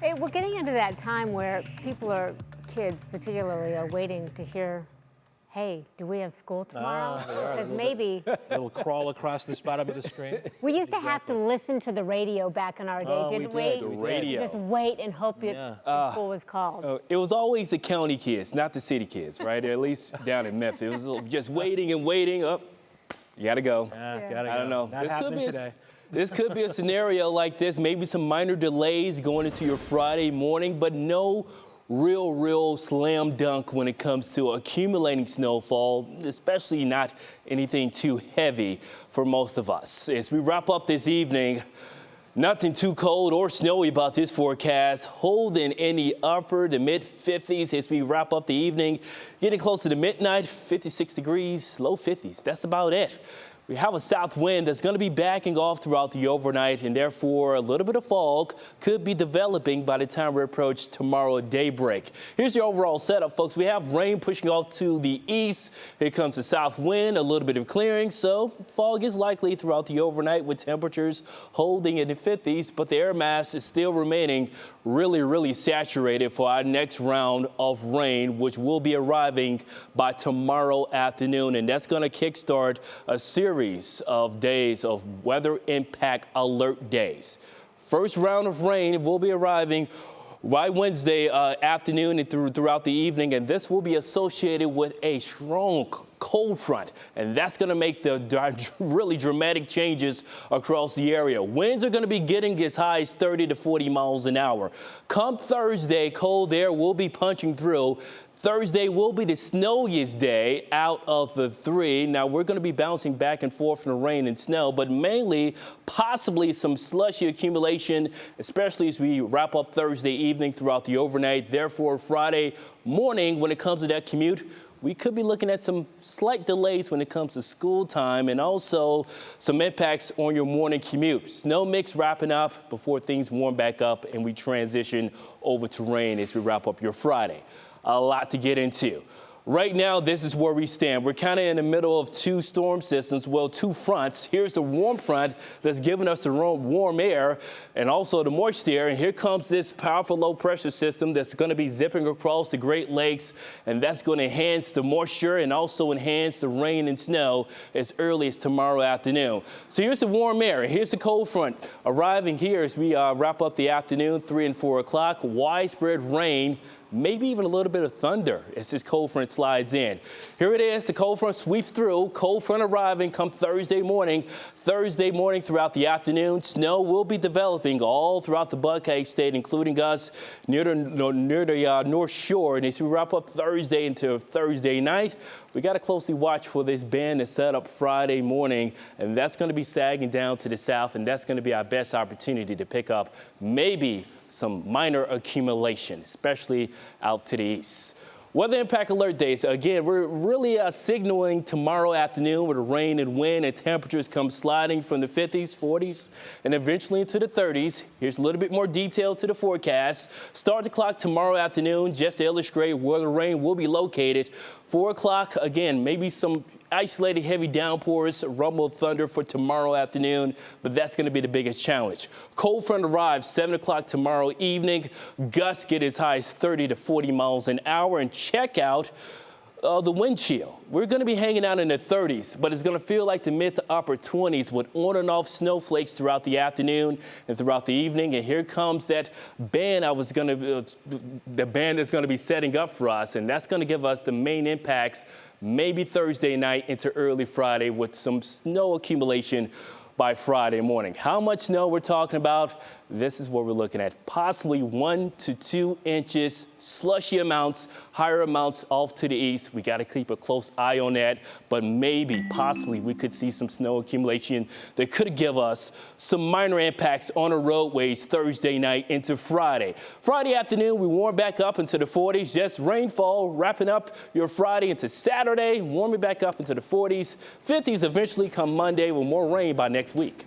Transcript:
Hey, we're getting into that time where kids particularly, are waiting to hear, hey, do we have school tomorrow? Because maybe. A little crawl across the bottom of the screen. We used to have to listen to the radio back in our day, didn't we? The radio. Just wait and hope school was called. It was always the county kids, not the city kids, right? At least down in Memphis. It was just waiting and waiting. Up, you gotta go. Gotta go. I don't know. Not happening today. This could be a scenario like this, maybe some minor delays going into your Friday morning, but no real slam dunk when it comes to accumulating snowfall, especially not anything too heavy for most of us. As we wrap up this evening, nothing too cold or snowy about this forecast, holding in the upper to mid 50s as we wrap up the evening, getting close to the midnight, 56 degrees, low 50s. That's about it. We have a south wind that's going to be backing off throughout the overnight, and therefore a little bit of fog could be developing by the time we approach tomorrow at daybreak. Here's the overall setup, folks. We have rain pushing off to the east. Here comes the south wind, a little bit of clearing, so fog is likely throughout the overnight with temperatures holding in the 50s, but the air mass is still remaining really saturated for our next round of rain, which will be arriving by tomorrow afternoon, and that's going to kickstart a series of days of weather impact alert days. First round of rain will be arriving right Wednesday afternoon and throughout the evening, and this will be associated with a strong cold front, and that's going to make the really dramatic changes across the area. Winds are going to be getting as high as 30 to 40 miles an hour. Come Thursday, cold air will be punching through. Thursday will be the snowiest day out of the three. Now, we're going to be bouncing back and forth from the rain and snow, but mainly possibly some slushy accumulation, especially as we wrap up Thursday evening throughout the overnight. Therefore, Friday morning, when it comes to that commute, we could be looking at some slight delays when it comes to school time and also some impacts on your morning commute. Snow mix wrapping up before things warm back up and we transition over to rain as we wrap up your Friday. A lot to get into. Right now, this is where we stand. We're kind of in the middle of two storm systems, well, two fronts. Here's the warm front that's giving us the warm air and also the moist air. And here comes this powerful low pressure system that's going to be zipping across the Great Lakes, and that's going to enhance the moisture and also enhance the rain and snow as early as tomorrow afternoon. So here's the warm air. Here's the cold front arriving here as we wrap up the afternoon, 3 and 4 o'clock. Widespread rain, maybe even a little bit of thunder as this cold front slides in. Here it is. The cold front sweeps through. Cold front arriving come Thursday morning. Thursday morning throughout the afternoon, snow will be developing all throughout the Buckeye State, including us near the North Shore. And as we wrap up Thursday into Thursday night, we got to closely watch for this band that's set up Friday morning, and that's going to be sagging down to the south, and that's going to be our best opportunity to pick up maybe some minor accumulation, especially out to the east. Weather impact alert days. Again, we're really signaling tomorrow afternoon with the rain and wind and temperatures come sliding from the 50s, 40s, and eventually into the 30s. Here's a little bit more detail to the forecast. Start the clock tomorrow afternoon, just to illustrate where the rain will be located. 4 o'clock, again, maybe some isolated heavy downpours, rumble of thunder for tomorrow afternoon, but that's going to be the biggest challenge. Cold front arrives 7 o'clock tomorrow evening. Gusts get as high as 30 to 40 miles an hour. And check out the wind chill. We're going to be hanging out in the 30s, but it's going to feel like the mid to upper 20s with on and off snowflakes throughout the afternoon and throughout the evening. And here comes that band the band that's going to be setting up for us, and that's going to give us the main impacts maybe Thursday night into early Friday with some snow accumulation by Friday morning. How much snow we're talking about? This is what we're looking at. Possibly 1 to 2 inches, slushy amounts, higher amounts off to the east. We got to keep a close eye on that, but maybe, possibly, we could see some snow accumulation that could give us some minor impacts on the roadways Thursday night into Friday. Friday afternoon, we warm back up into the 40s, just rainfall wrapping up your Friday into Saturday, warming back up into the 40s. 50s eventually come Monday with more rain by next week.